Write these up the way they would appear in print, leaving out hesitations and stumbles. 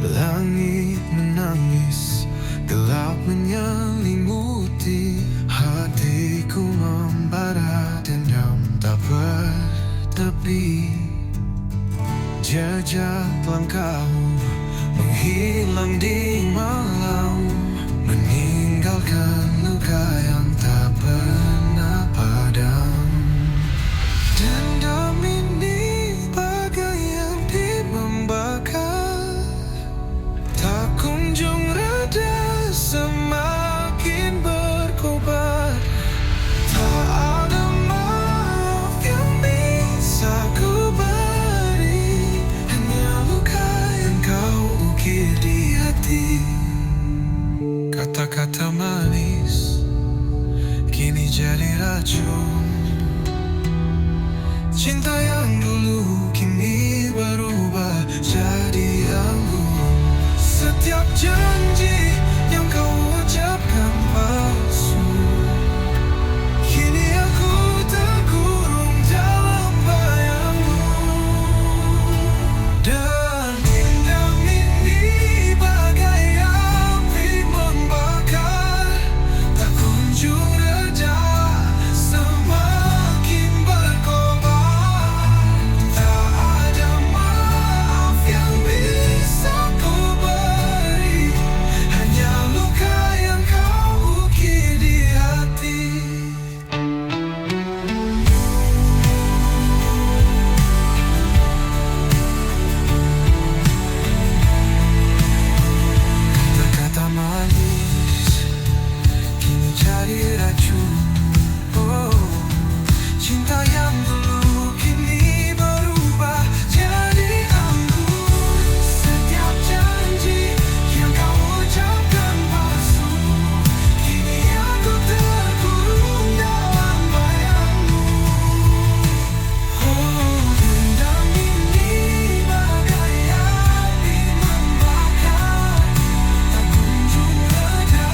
Langit menangis, gelap menyelimuti hatiku, membara dendam tak bertepi. Jejak langkahmu menghilang di malam, meninggalkan luka yang tak pernah padam. Dendam ini bagai api membakar, tak kunjung reda, semakin berkobar. Tak ada maaf yang bisa ku beri, hanya luka yang kau ukir di hati. Kata-kata manis kini jadi racun. Cinta yang dulu kini berubah jadi anggun. Setiap janji yang kau ucapkan palsu, kini aku terkurung dalam bayangmu. Dan dendam ini bagai api membakar, tak kunjung reda, semakin berkobar. Tak ada maaf yang bisa ku beri, hanya luka yang kau ukir di hati. Kata-kata manis kini jadi racun. Oh, cinta yang dulu kini berubah jadi anggun. Setiap janji yang kau ucapkan palsu, kini aku terkurung dalam bayangmu. Oh, dendam ini bagai api membakar, tak kunjung reda,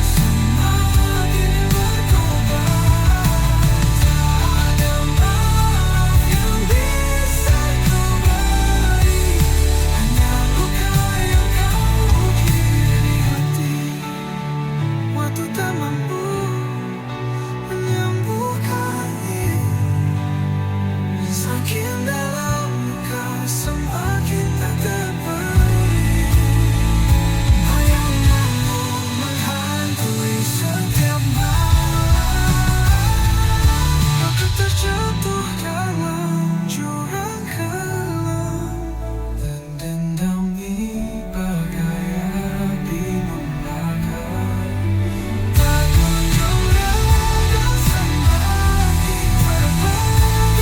semakin berkobar. Tak ada maaf yang bisa ku beri, hanya luka yang kau ukir di hati. Waktu tak mampu menyembuhkannya, semakin dalam luka, semakin tak terperi. Bayanganmu menghantui setiap malam, aku terjatuh dalam jurang kelam. Dan dendam ini bagai api membakar, tak kunjung reda, semakin berkobar.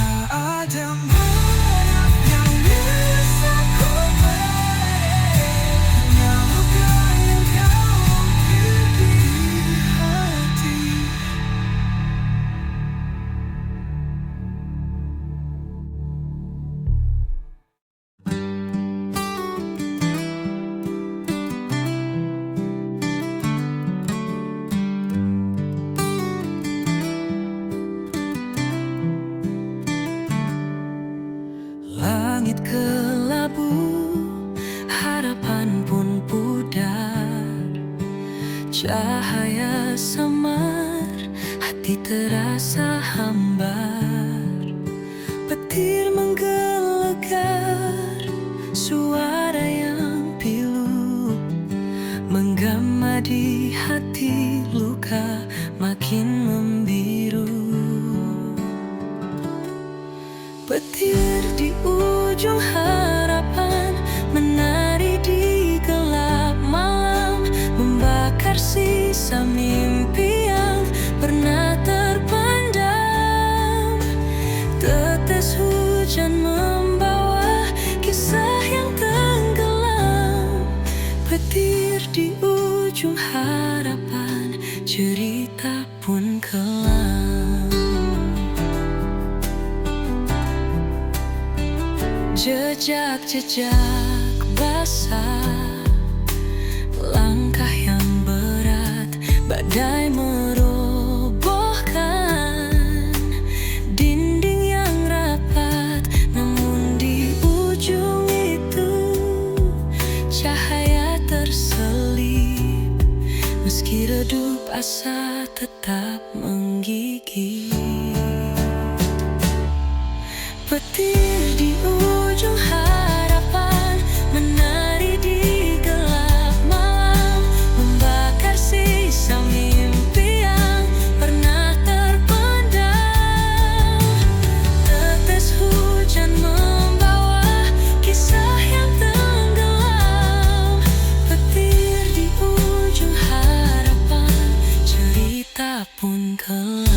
Tak ada maaf yang bisa ku beri, hanya luka yang kau ukir di hati. Langit kelabu, harapan pun pudar. Cahaya samar, hati terasa hambar. Petir menggelegar, suara yang pilu menggema di hati, luka makin membiru. Petir di ujung harapan menari di gelap malam, membakar sisa mimpi yang pernah terpendam. Tetes hujan membawa kisah yang tenggelam. Petir di ujung harapan, cerita pun kelam. Jejak-jejak basah, langkah yang berat, badai merobohkan dinding yang rapat. Namun di ujung rasa tetap menggigit. Petir di ujung harapan menari di gelap malam, membakar sisa mimpi yang pernah terpendam. Tetes hujan membawa kisah yang tenggelam. Petir di ujung harapan, cerita pun kelam.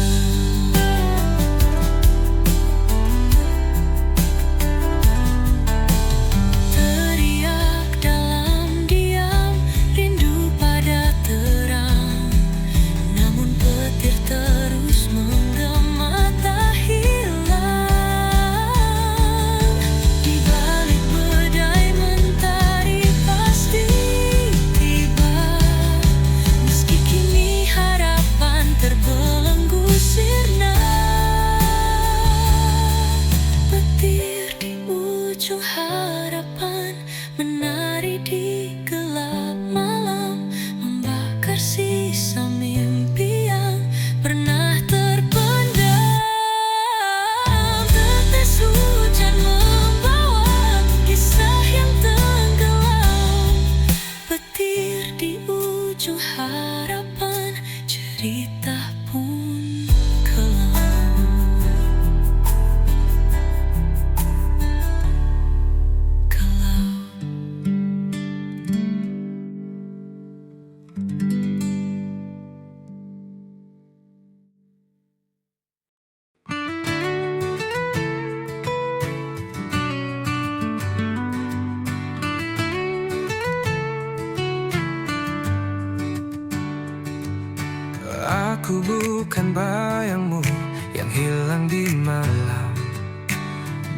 Harapan menari di gelap malam, membakar sisa mimpi yang pernah terpendam. Tetes hujan membawa kisah yang tenggelam. Petir di ujung harapan, cerita pun kelam. Aku bukan bayangmu yang hilang di malam,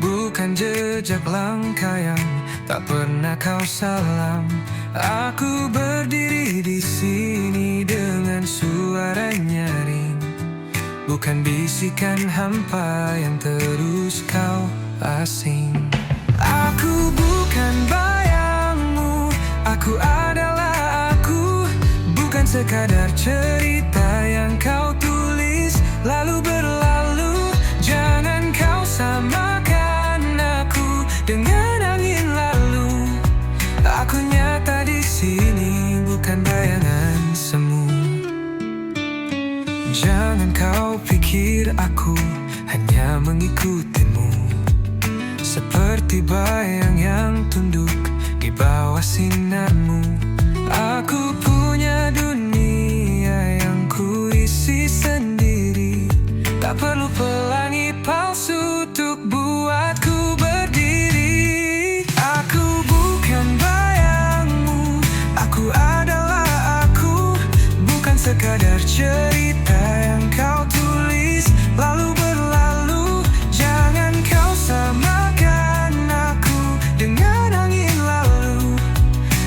bukan jejak langkah yang tak pernah kau salam. Aku berdiri di sini dengan suara nyaring, bukan bisikan hampa yang terus kau asing. Aku bukan bayangmu, aku adalah aku, bukan sekadar cerita yang kau tulis lalu berlalu. Jangan kau samakan aku dengan angin lalu. Aku nyata di sini, bukan bayangan semu. Jangan kau pikir aku hanya mengikutimu, seperti bayang yang tunduk di bawah sinarmu. Aku punya dunia yang ku isi sendiri, tak perlu pelangi palsu untuk buatku berdiri. Aku bukan bayangmu, aku adalah aku, bukan sekadar cerita yang kau tulis lalu berlalu. Jangan kau samakan aku dengan angin lalu.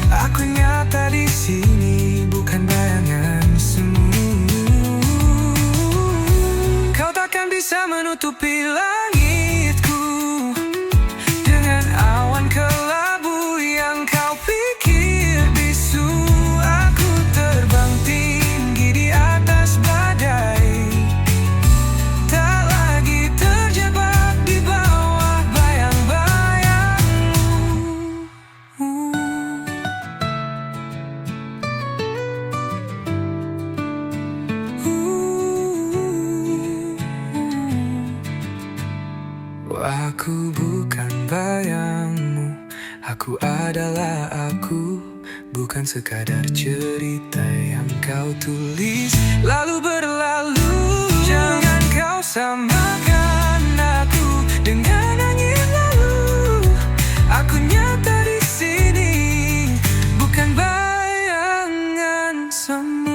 Aku nyata di sini, bukan bayangan semu. Kau takkan bisa menutupi langitku dengan awan kelabu yang kau pikir bisu. Aku terbang tinggi di atas badai, tak lagi terjebak di bawah bayang-bayangmu. Aku bukan bayangmu, aku adalah aku, bukan sekadar cerita yang kau tulis lalu berlalu. Jangan kau samakan aku dengan angin lalu. Aku nyata di sini, bukan bayangan semu.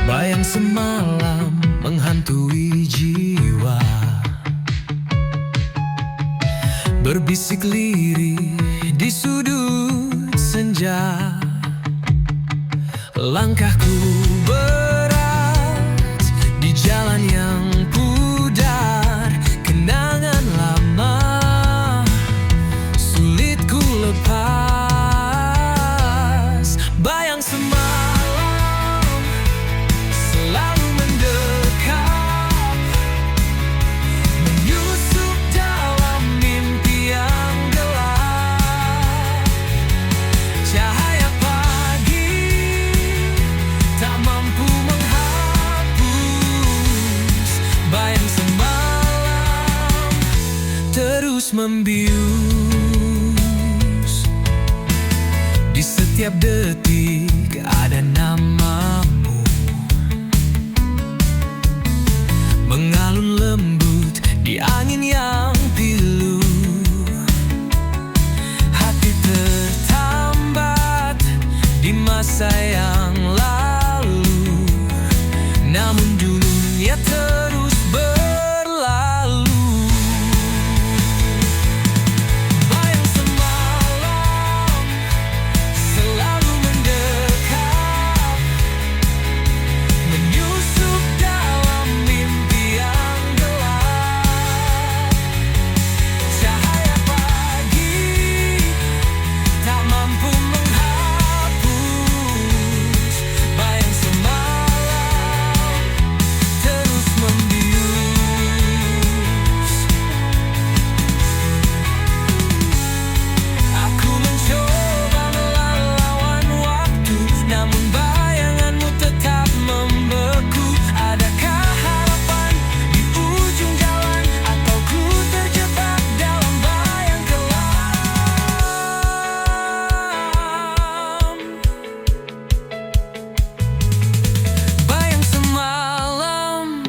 Bayang semalam menghantui jiwa, berbisik lirih di sudut senja. Langkahku berat di jalan yang pudar, kenangan lama sulit ku lepas. Bayang semalam selalu mendekat, menyusup dalam mimpi yang gelap. Cahaya pagi tak mampu menghapus bayang semalam terus membius. Di setiap detik ada namamu mengalun lembut di angin yang pilu. Hati tertambat di masa yang lalu, namun dunia terus berlalu. Bayang semalam selalu mendekat, menyusup dalam mimpi yang gelap. Cahaya pagi tak mampu menghapus bayang semalam terus membius. Aku mencoba melawan waktu, namun bayanganmu tetap membeku. Adakah harapan di ujung jalan, atau ku terjebak dalam bayang kelam? Bayang semalam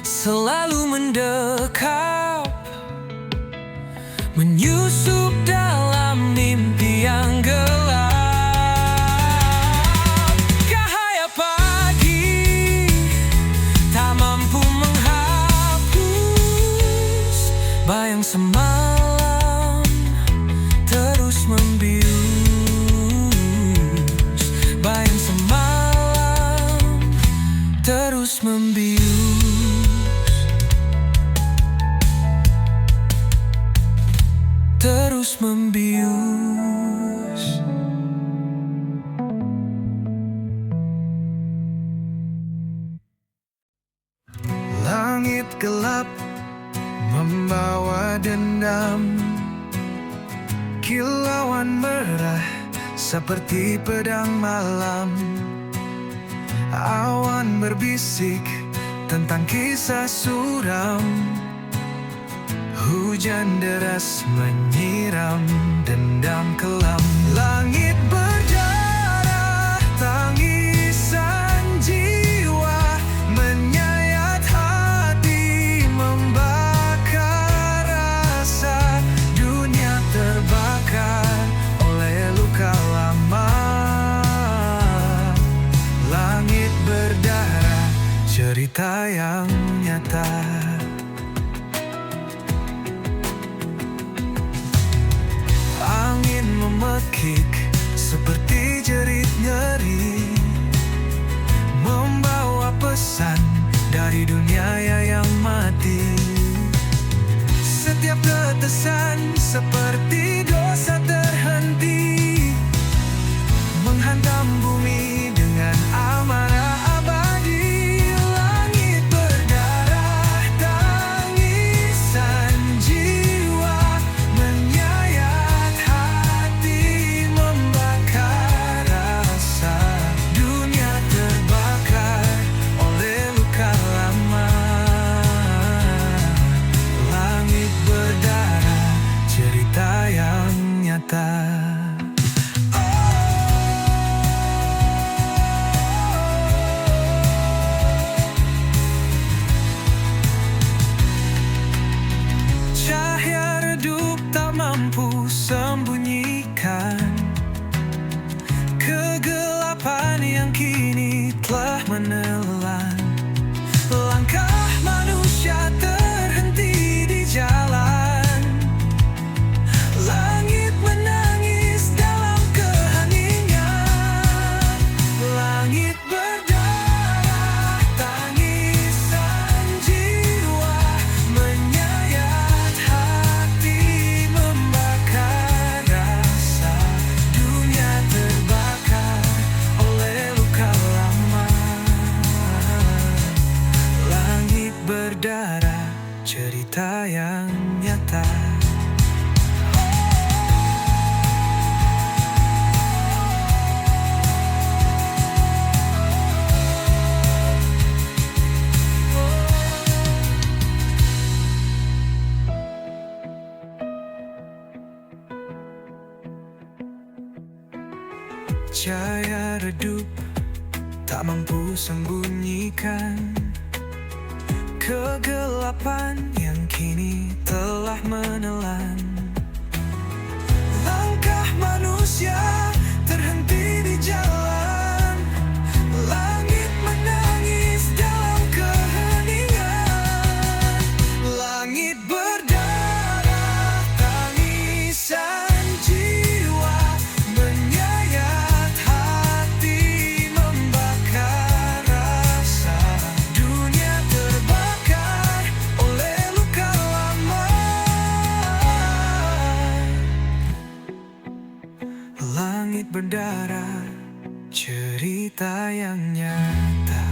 selalu mendekap, menyusup dalam mimpi yang gelap. Cahaya pagi tak mampu menghapus bayang semalam terus membius. Bayang semalam terus membius. Terus membius. Langit gelap membawa dendam, kilauan merah seperti pedang malam. Awan berbisik tentang kisah suram, hujan deras menyiram dendam kelam. Langit berdarah, tangisan jiwa menyayat hati, membakar rasa. Dunia terbakar oleh luka lama. Langit berdarah, cerita yang nyata. Angin memekik seperti jerit nyeri, membawa pesan dari dunia yang mati. Setiap tetesan seperti dosa terhenti, menghantam bumi dengan amarah abadi. Langit berdarah, tangisan jiwa menyayat hati, membakar rasa. Dunia terbakar cahaya redup tak mampu sembunyikan kegelapan yang kini telah menelan. Langkah manusia terhenti di jalan, langit menangis dalam keheningan. Langit berdarah tangisan jiwa, menyayat hati, membakar rasa. Dunia terbakar oleh luka lama. Langit berdarah, cerita yang nyata.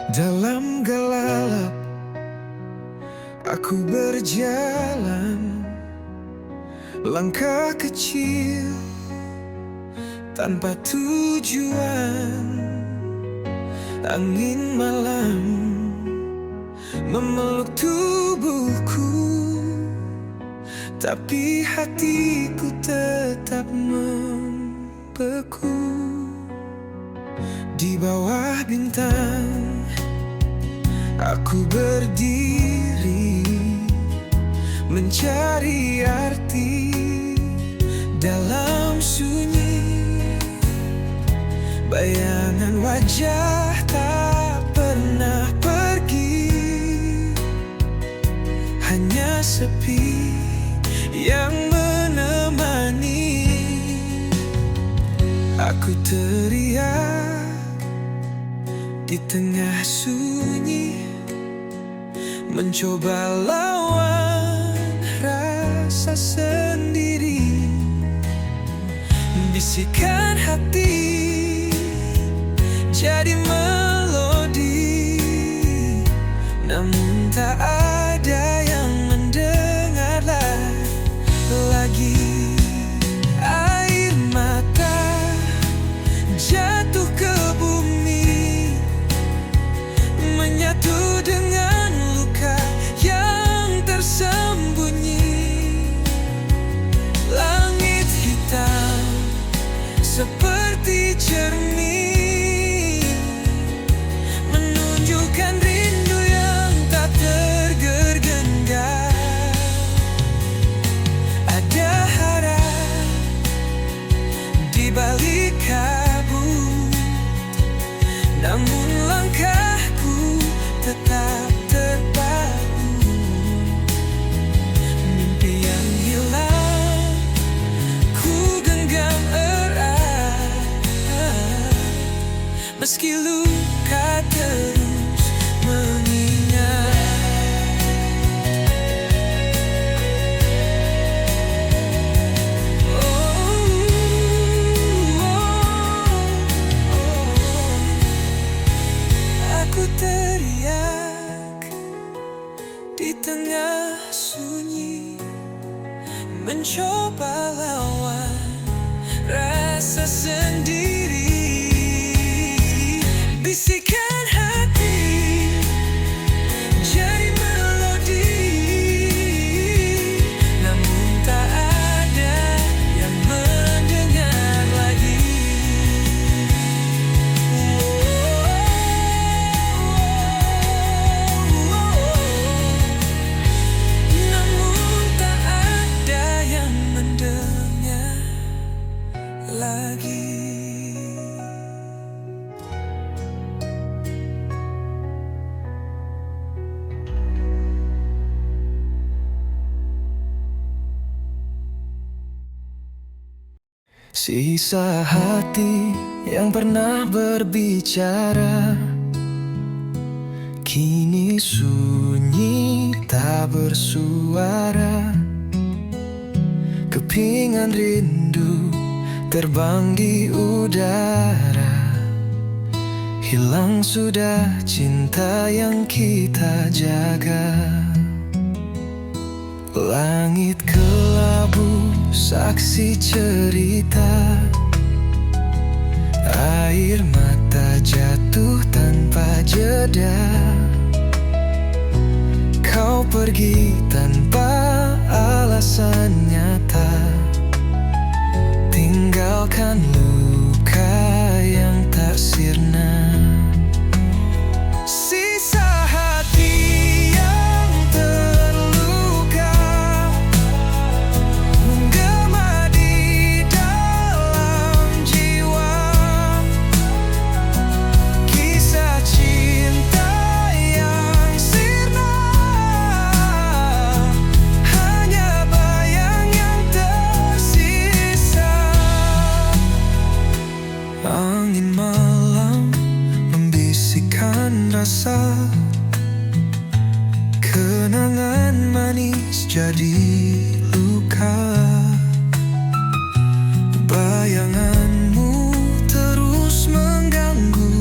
Dalam gelap aku berjalan, langkah kecil tanpa tujuan. Angin malam memeluk tubuhku, tapi hatiku tetap membeku. Di bawah bintang aku berdiri, mencari arti dalam sunyi. Bayangan wajah tak pernah pergi, hanya sepi yang menemani. Aku teriak di tengah sunyi, mencoba lawan rasa sendiri. Bisikan hati jadi melodi, namun tak ada yang mendengar lagi. Air mata jatuh ke bumi, menyatu dengan luka yang tersembunyi. Langit hitam seperti cermin, menunjukkan rindu yang tak tergenggam. Ada harap di balik kabut, namun langkahku tetap terpaku. Mimpi yang hilang ku genggam erat, meski luka terus mengingat. Aku teriak di tengah sunyi, mencoba lawan rasa sendiri. Bisikan hati jadi melodi, namun tak ada yang mendengar lagi. Namun tak ada yang mendengar lagi. Sisa hati yang pernah berbicara kini sunyi tak bersuara. Kepingan rindu terbang di udara, hilang sudah cinta yang kita jaga. Langit kelabu saksi cerita, air mata jatuh tanpa jeda. Kau pergi tanpa alasan nyata, tinggalkan luka yang tak sirna. Sisa hati yang terluka menggema di dalam jiwa. Kisah cinta yang sirna, hanya bayang yang tersisa. Angin malam membisikkan rasa, kenangan manis jadi luka. Bayanganmu terus mengganggu,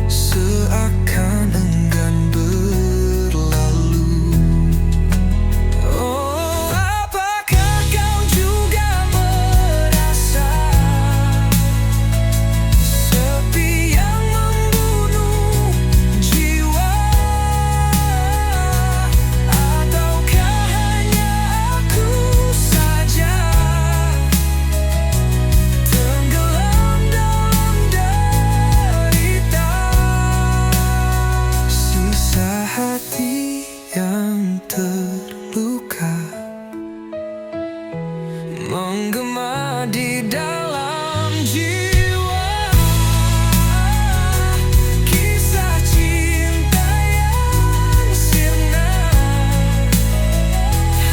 seakan enggan berlalu. Oh, apakah kau juga merasa sepi yang membunuh jiwa? Ataukah hanya aku saja tenggelam dalam derita? Sisa hati yang terluka menggema di dalam jiwa. Kisah cinta yang sirna,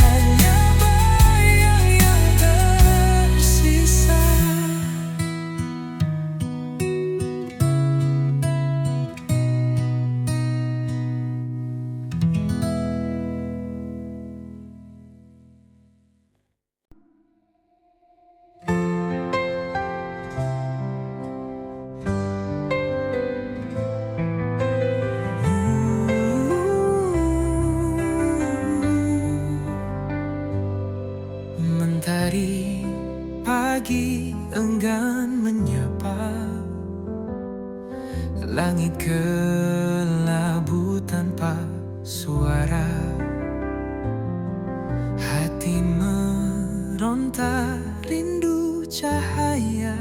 hanya bayang yang tersisa. Mentari pagi enggan menyapa, langit kelabu tanpa suara. Hati meronta rindu cahaya,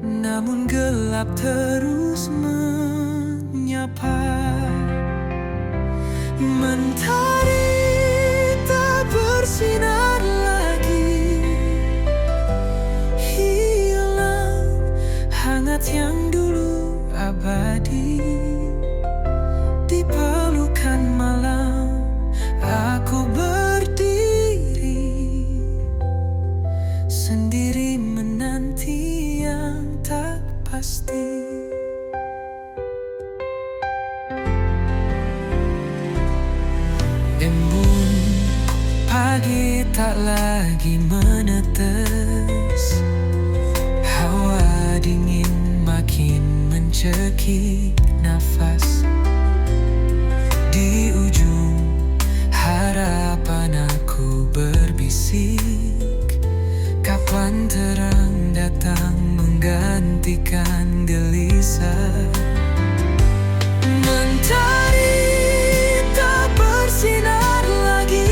namun gelap terus menyapa. Mentari tak bersinar lagi, hilang hangat yang dulu abadi. Di pelukan malam aku berdiri, sendiri menanti yang tak pasti. Embun pagi tak lagi menetes, hawa dingin makin mencekik nafas. Di ujung harapan aku berbisik, kapan terang datang menggantikan gelisah. Mentari tak bersinar lagi,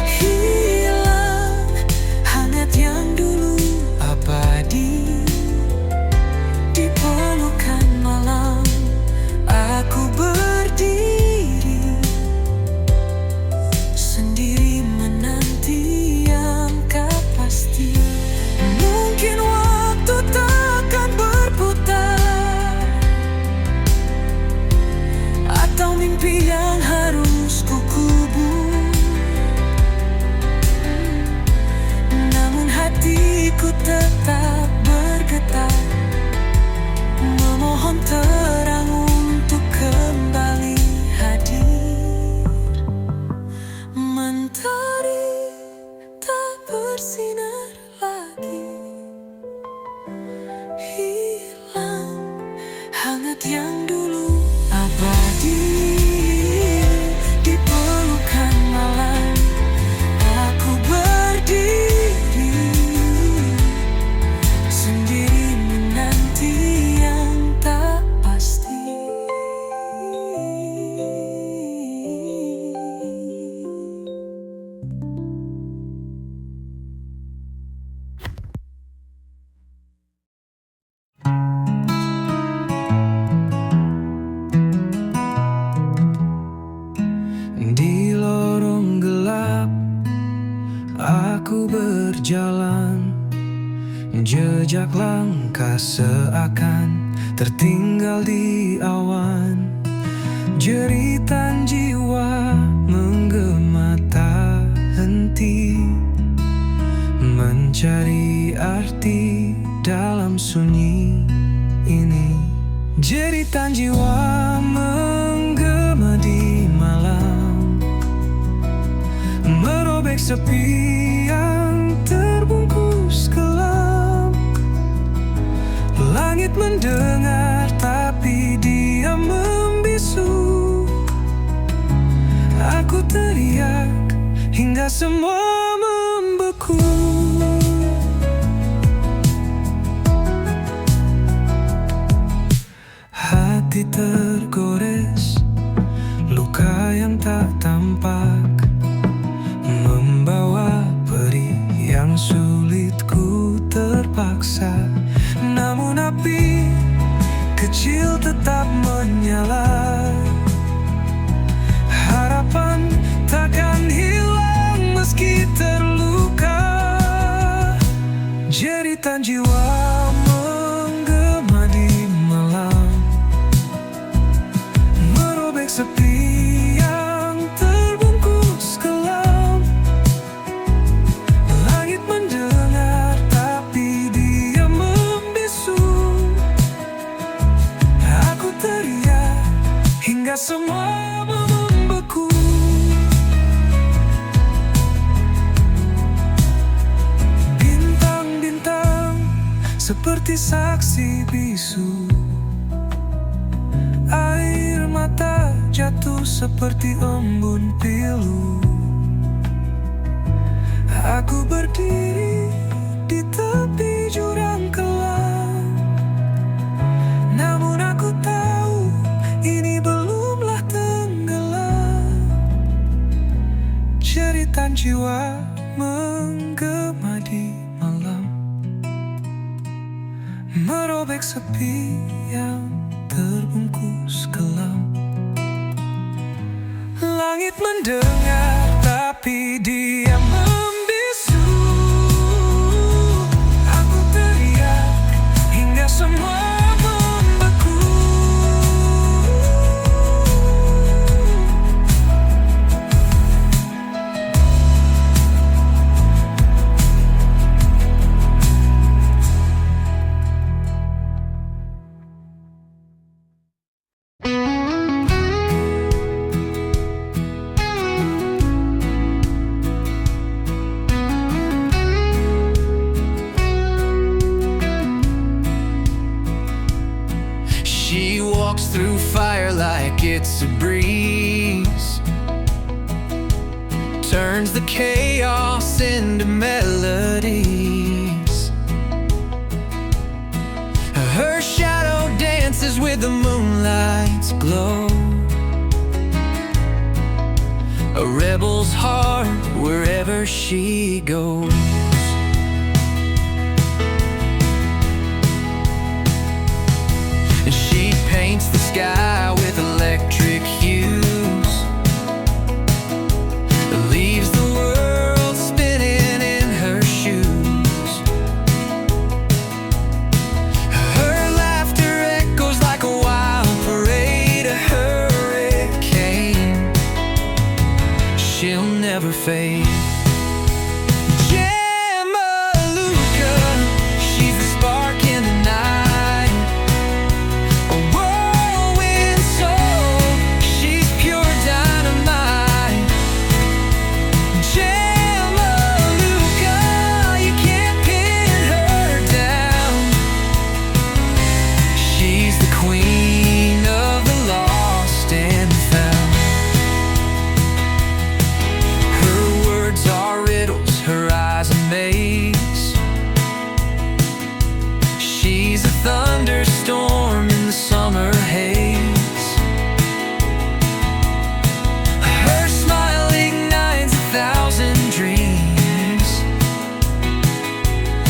hilang hangat yang dulu abadi. Di pelukan malam aku berdiri, sendiri menanti yang tak pasti. Mungkin waktu takkan berputar, atau mimpi yang harus kukubur. Namun hatiku tetap bergetar, memohon terang untuk kembali hadir. Mentari tak bersinar lagi, hilang hangat yang dulu abadi. Jejak langkah seakan tertinggal di awan. Jeritan jiwa menggema tak henti, mencari arti dalam sunyi ini. Jeritan jiwa menggema di malam, merobek sepi yang terbungkus kelam. Langit mendengar tapi dia membisu. Aku teriak hingga semua membeku. Hati tergores, luka yang tak tampak, membawa perih yang sulit ku terpaksa. Namun api kecil tetap menyala. Harapan takkan hilang meski terluka. Jeritan jiwa menggema di malam, merobek sepi yang terbungkus kelam. Langit mendengar tapi dia membisu. Aku teriak hingga semua membeku. Bintang-bintang seperti saksi bisu. Air mata jatuh seperti embun pilu. Aku berdiri di tepi jurang kelam, namun aku tahu ini belumlah tenggelam. Jeritan jiwa menggema di malam, merobek sepi yang terbungkus kelam. Langit mendengar tapi dia membisu. Aku teriak hingga semua membeku. She walks through fire like it's a breeze, turns the chaos into melodies. Her shadow dances with the moonlight's glow, a rebel's heart wherever she goes. Paints the sky with electric hues, leaves the world spinning in her shoes. Her laughter echoes like a wild parade, a hurricane. She'll never fade. Jamaluka, she's the spark in the night. She's a thunderstorm in the summer haze. Her smile ignites 1,000 dreams.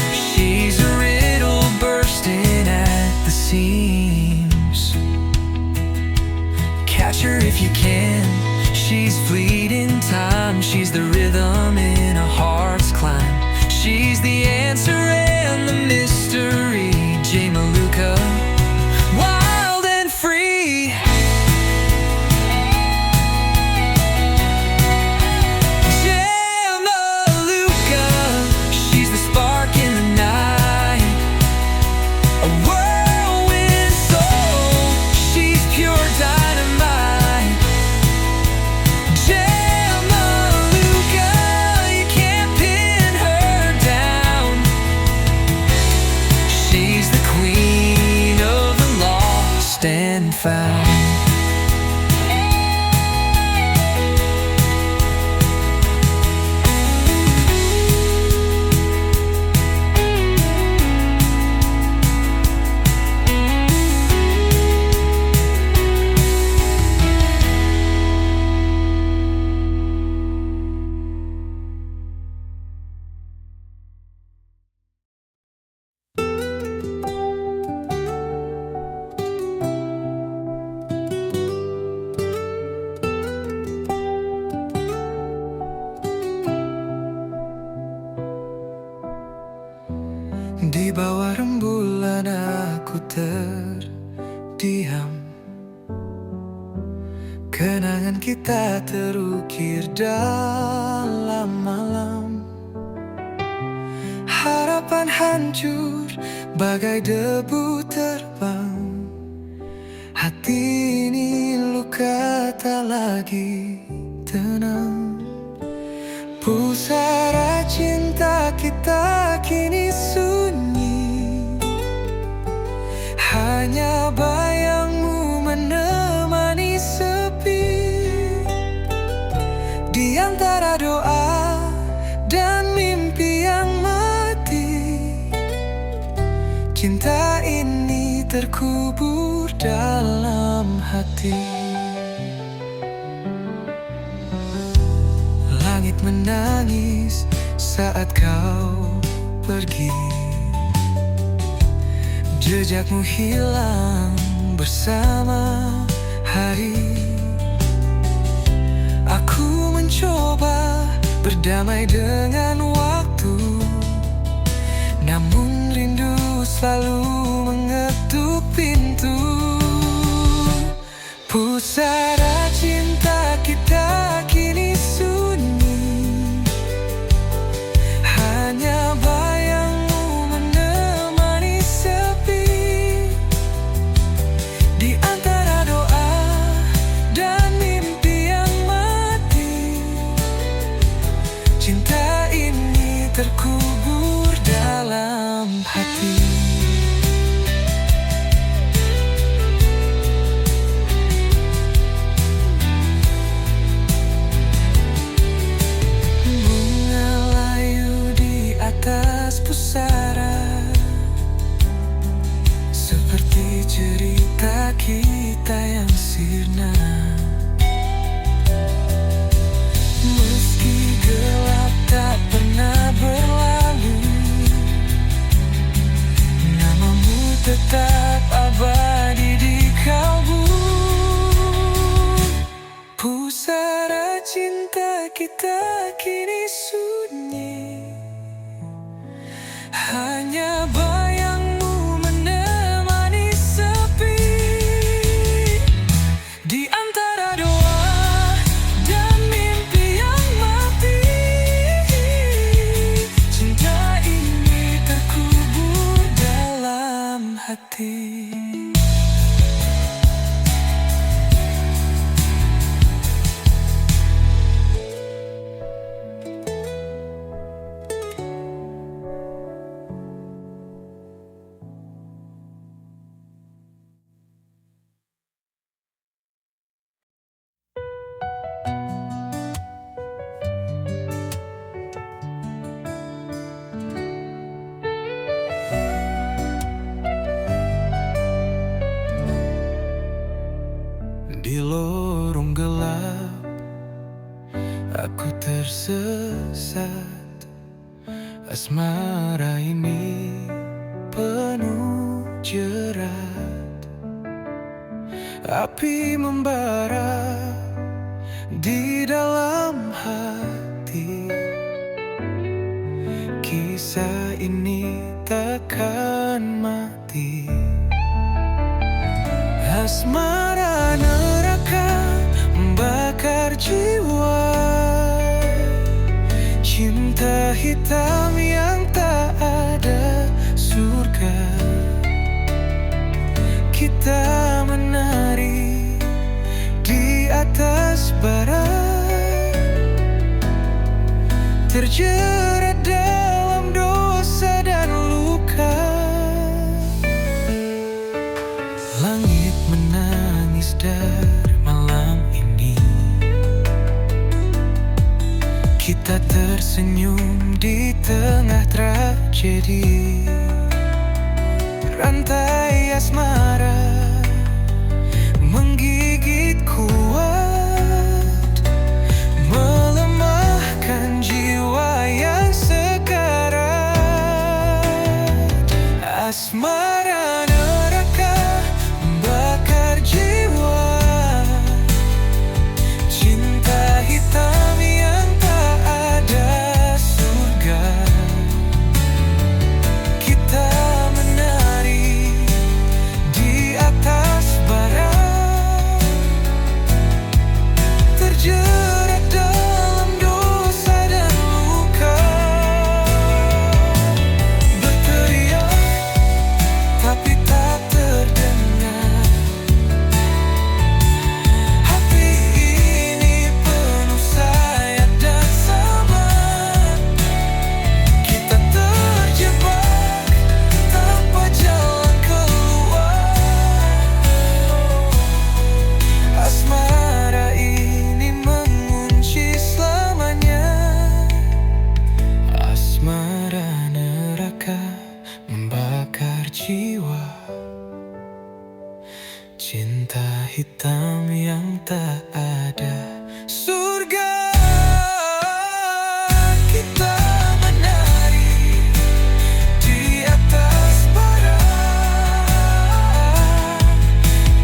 She's a riddle bursting at the seams. Catch her if you can. She's fleeting time. She's the rhythm in a heart's climb. She's the answer and the mystery. Kenangan kita terukir dalam malam. Harapan hancur bagai debu terbang. Hati ini luka tak lagi tenang. Pusara cinta kita kini sunyi. Hanya bayangmu menemani sepi. Di antara doa dan mimpi yang mati, cinta ini terkubur dalam hati. Langit menangis saat kau pergi. Jejakmu hilang bersama hari. Aku mencoba berdamai dengan waktu, namun rindu selalu mengetuk pintu. Pusara cinta kita kini sunyi. Hanya bayangmu menemani sepi. Di antara doa dan mimpi yang mati, cinta ini terkubur dalam hati. Bunga layu di atas pusara, seperti cerita kita yang sirna. Meski gelap tak pernah berlalu, namamu tetap abadi di kalbu. Pusara cinta kita kini sunyi. Hanya bayangmu menemani sepi. Di antara doa dan mimpi yang mati, cinta ini terkubur dalam hati. Di lorong gelap, aku tersesat. Asmara ini penuh jerat. Api membara di dalam hati. Kisah ini takkan mati. Asmara neraka membakar jiwa. Cinta hitam yang tak ada surga. Kita menari di atas bara, terjerat dalam dosa dan luka. Langit menangis dari malam ini. Kita tersenyum di tengah tragedi. Rantai asmara menggigit kuat, melemahkan jiwa yang sekarat. Asmara neraka membakar jiwa. Cinta hitam yang tak ada surga. Kita menari di yang tak ada. Surga kita menari di atas bara,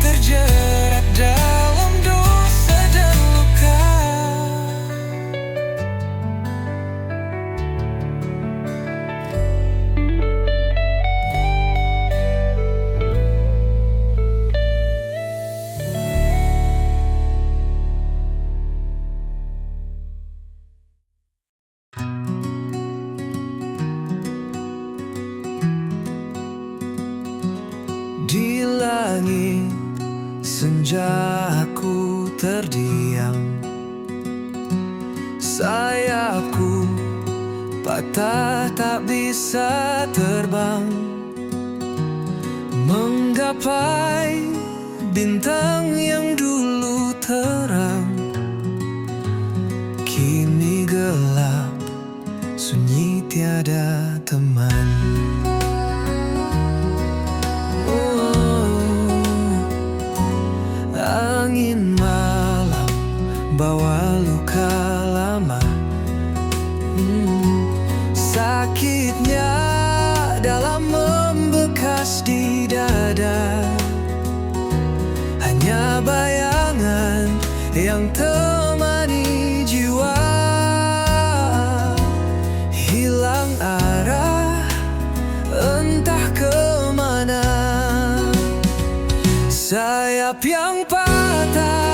terjerat dalam dosa dan luka. Di langit senja aku terdiam, sayapku patah tak bisa terbang, menggapai bintang yang dulu terang, kini gelap, sunyi tiada teman. Angin malam bawa luka lama, sakitnya dalam membekas di dada. Hanya bayangan yang temani jiwa, hilang arah entah kemana. Sayap yang patah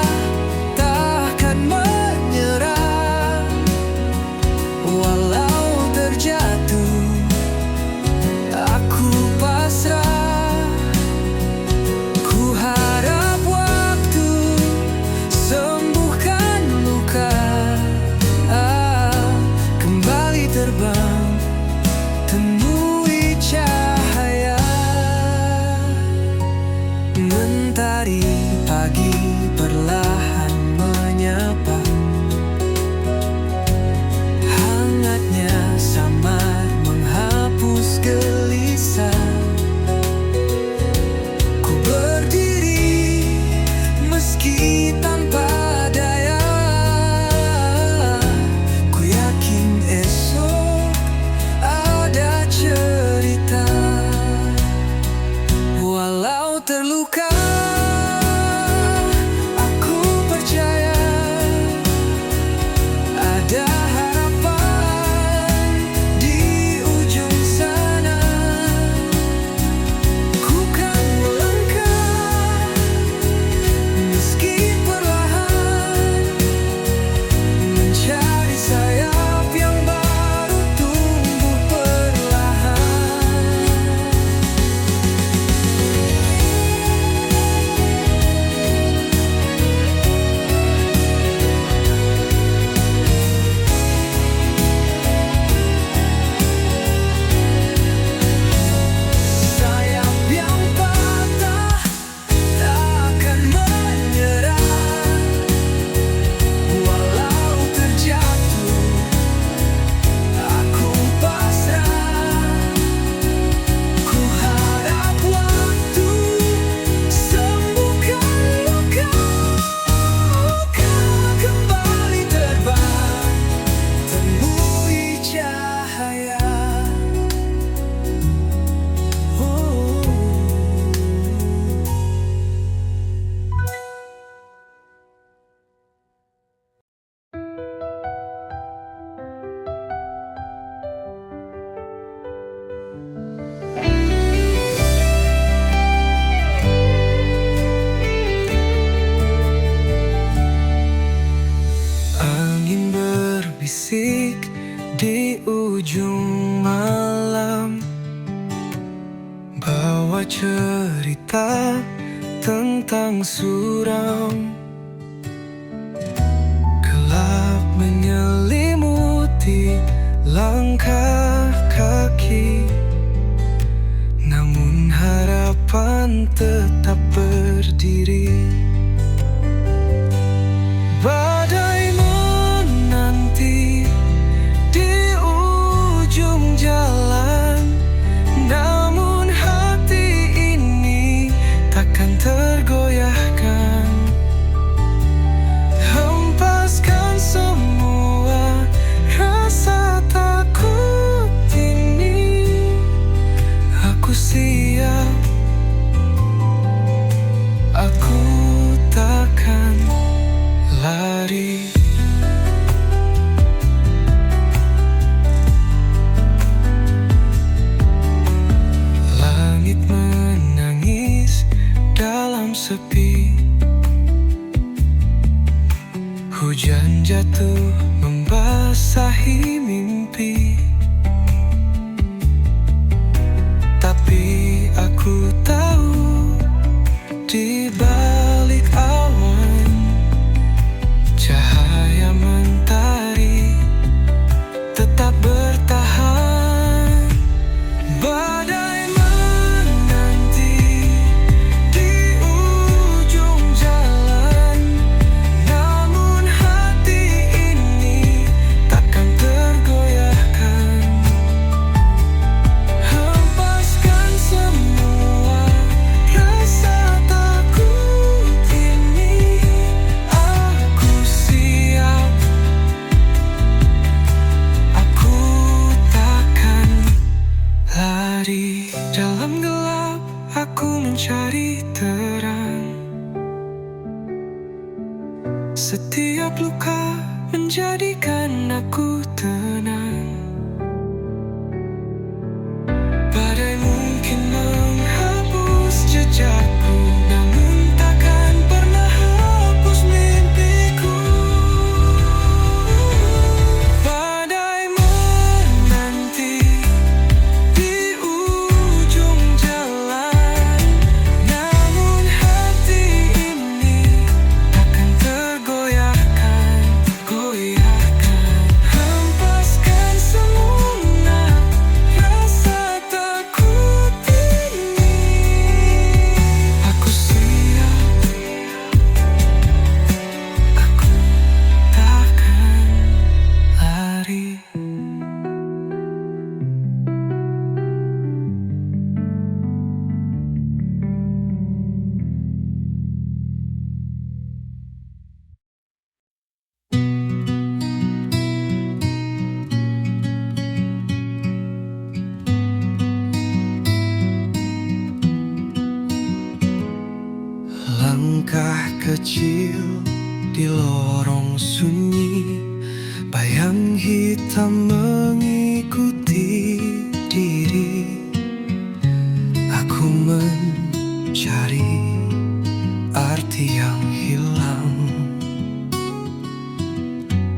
takkan menyerah, walau terjatuh aku pasrah. Ku harap waktu sembuhkan luka, kembali terbang temui cahaya. Mentari pagi perlahan menyapa, hangatnya samar menghapus gelisah. Ku berdiri meski tanpa daya, ku yakin esok ada cerita. Walau terluka, aku percaya ada harapan di ujung sana. Ku kan melangkah meski perlahan, mencari sayap yang baru tumbuh perlahan. Sayap yang patah takkan menyerah, walau terjatuh aku pasrah. Ku harap waktu sembuhkan luka, kembali terbang temui cahaya. Angin berbisik di ujung malam, bawa cerita tentang suram. Gelap menyelimuti langkah kaki, namun harapan tetap berdiri. Badai menanti di ujung jalan, namun hati ini takkan tergoyahkan. Hujan jatuh membasahi mimpi, tapi aku tahu di balik awan cahaya mentari tetap bertahan. Badai menanti di ujung jalan, namun hati ini takkan tergoyahkan. Hempaskan semua rasa takut ini, aku siap. Aku takkan lari. Dalam gelap aku mencari terang. Setiap luka menjadikan aku tenang. Badai mungkin menghapus jejakku, namun takkan pernah hapus mimpiku. Badai menanti di ujung jalan, namun hati ini takkan tergoyahkan. Hempaskan semua rasa takut ini, aku siap. Aku takkan lari. Langkah kecil di lorong sunyi, bayang hitam mengikuti diri. Aku mencari arti yang hilang,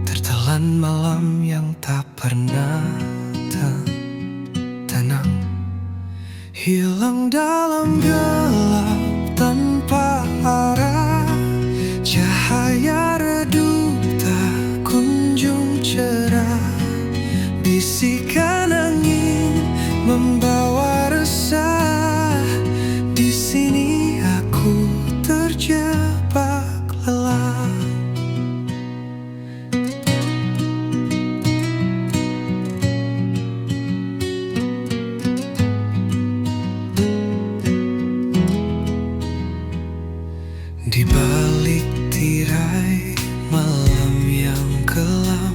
tertelan malam yang tak pernah tenang. Hilang dalam gelap tanpa arah, cahaya redup tak kunjung cerah. Bisikan angin membawa resah, di sini aku terjebak lelah. Di balik tirai malam yang kelam,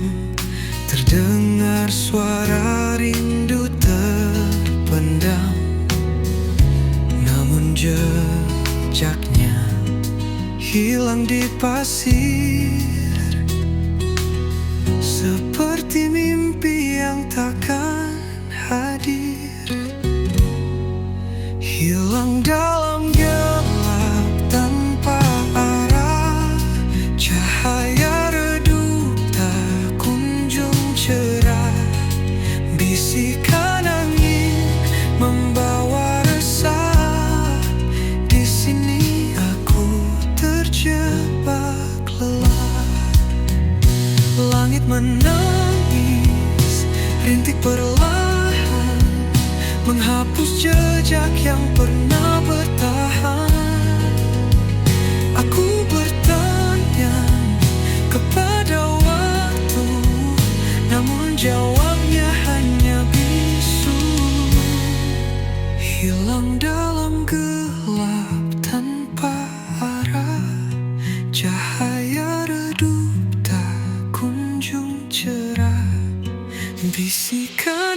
terdengar suara rindu terpendam. Namun jejaknya hilang di pasir, seperti mimpi yang takkan hadir. Hilang dalam gelap tanpa arah, cahaya redup tak kunjung cerah. Bisikan angin membawa resah, di sini aku terjebak lelah. Langit menangis, rintik perlahan menghapus jejak yang pernah bertahan. Aku bertanya kepada waktu, namun jawabnya hanya bisu. Hilang dalam gelap tanpa arah, cahaya redup tak kunjung cerah. Bisikan